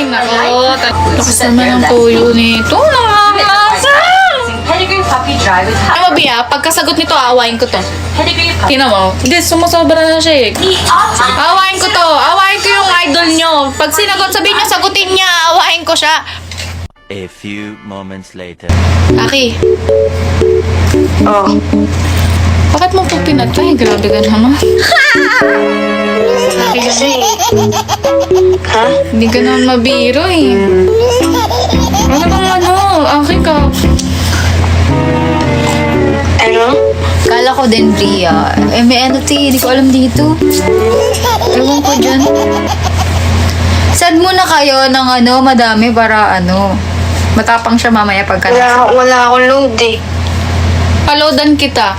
nako. Tapos naman ang tuyo nito. Nakakasang! Pedigree puppy dry with Ay, Mabia, pagkasagot nito, aawain ko to. pedigree puppy. Tingnan mo. Hindi, sumusobra na siya eh. Awain ko to. Awain ko yung idol nyo. Pag sinagot, sabihin nyo, sagutin niya. Awain ko siya. A few moments later. Aki, Oh. bakit mo po pinatay? Grabe ka naman. Kasi, ha? Hindi ka naman mabiro eh. Ano bang ano? Aki ka. Ano? Kala ko din, Bria. Eh, may ano, hindi ko alam dito. Ewan ko dyan. Send muna kayo ng ano, madami para ano, matapang siya mamaya pagka. Wala akong load eh. Paloadan kita.